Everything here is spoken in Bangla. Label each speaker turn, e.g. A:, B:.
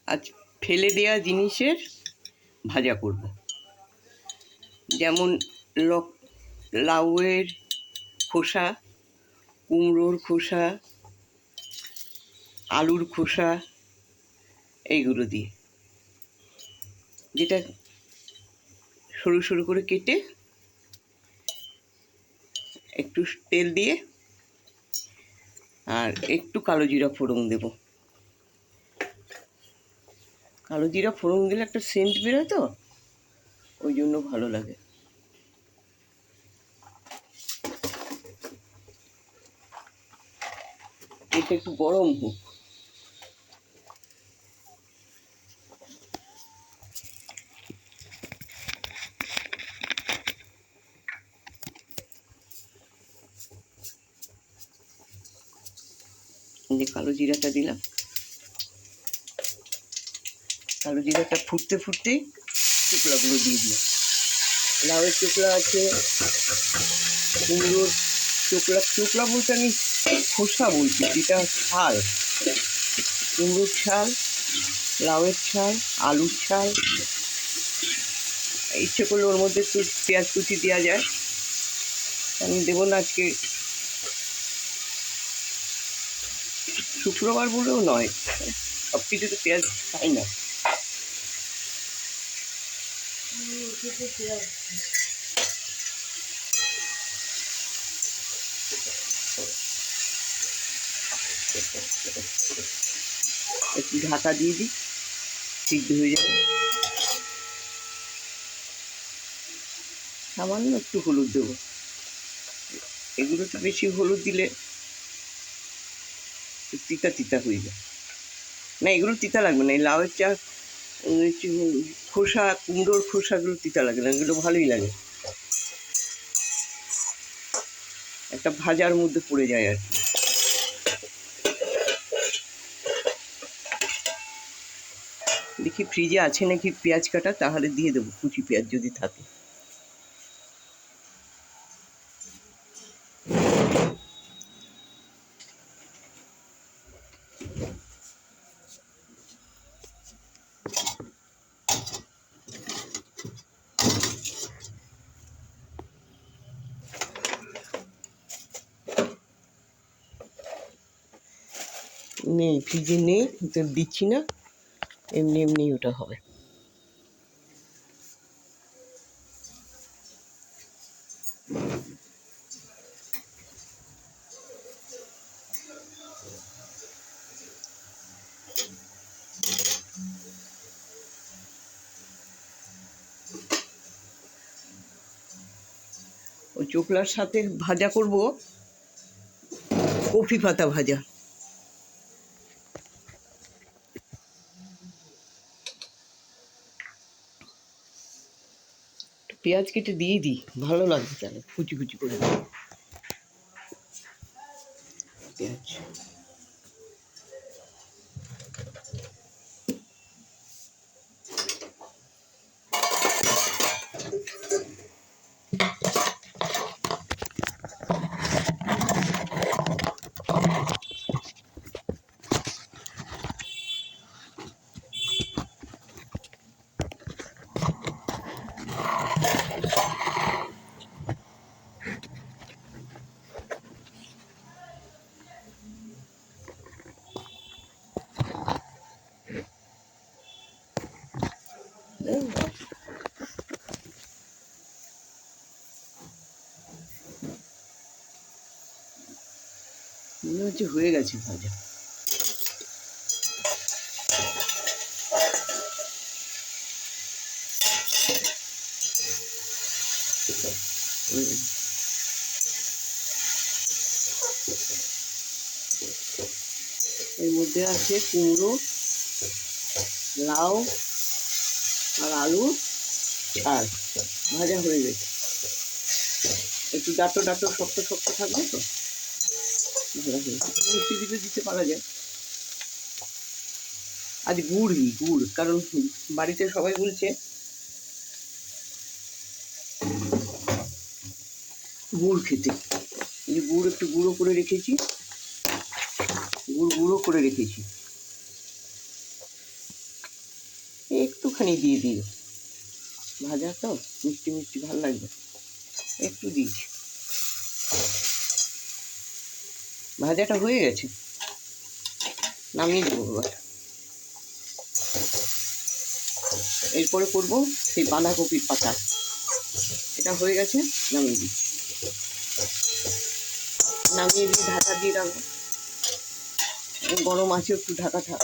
A: আজ ফেলে দেওয়া জিনিসের ভাজা করব। যেমন লাউয়ের খোসা, কুমড়োর খোসা, আলুর খোসা, এইগুলো দিয়ে, যেটা সরু সরু করে কেটে একটু তেল দিয়ে আর একটু কালো জিরা ফোড়ন দেব। কালো জিরা ফোড়ন দিলে একটা সেন্ট বেরোয়, তো ওই জন্য ভালো লাগে। এটা একটু গরম হোক। যে কালো জিরাটা দিলাম, কালো জিরাটা ফুটতে ফুটতেই চোকলাগুলো দিয়ে দিলাম। লাউয়ের চোকলা আছে, কুমড়োর চোকলা, চোকলা বলতে আমি খোসা বলছি, যেটা ছাল, কুমড়োর ছাল, লাউয়ের ছাল, আলুর ছাল। ইচ্ছে করলে ওর মধ্যে একটু পেঁয়াজ কুচি দেওয়া যায়, আমি দেবো না আজকে, শুক্রবার বলেও নয়, সব কিছুতে পেঁয়াজ খাই না। একটু ঢাকা দিয়ে দিই, সিদ্ধ হয়ে যাবে। সামান্য একটু হলুদ দেবো, এগুলো তো বেশি হলুদ দিলে তিতা তিতা হয়ে যায়। না, এগুলো তিতা লাগবে না, এই লাউয়ের খোসা, কুমড়োর খোসাগুলো তিতা লাগে না, এগুলো ভালোই লাগে, একটা ভাজার মধ্যে পড়ে যায় আর কি। দেখি ফ্রিজে আছে নাকি পেঁয়াজ কাটা, তাহলে দিয়ে দেবো কুচি পেঁয়াজ যদি থাকে। নেই, ফ্রিজে নেই, তো দিচ্ছি না, এমনি এমনি ওটা হবে। ওই চোকলার সাথে ভাজা করব কফি পাতা ভাজা। পেঁয়াজ কেটে দিয়ে দিই, ভালো লাগবে তাহলে কুচি কুচি করে পেঁয়াজ। মনে হচ্ছে হয়ে গেছে ভাজা। এর মধ্যে আছে কুমড়ো, লাউ আর আলু ছাল, ভাজা হয়ে গেছে। একটু ডাটো ডাটো শক্ত শক্ত থাকবে তো ভালো হয়ে গেছে। মিষ্টি দিতে দিতে পারা যায়। আজ গুড়, কারণ বাড়িতে সবাই বলছে গুড় খেতে। এই গুড় একটু গুঁড়ো করে রেখেছি, গুড় গুঁড়ো করে রেখেছি। একটুখানি দিয়ে দিই, ভাজা তো মিষ্টি মিষ্টি ভালো লাগবে, একটু দিয়েছি। ভাজাটা হয়ে গেছে, নামিয়ে দেবো এবার। এরপরে করবো সেই বাঁধাকপির পাতা। এটা হয়ে গেছে, নামিয়ে দিই। নামিয়ে দিয়ে ঢাকা দিয়ে রাখবো, গরম আছে, একটু ঢাকা থাক।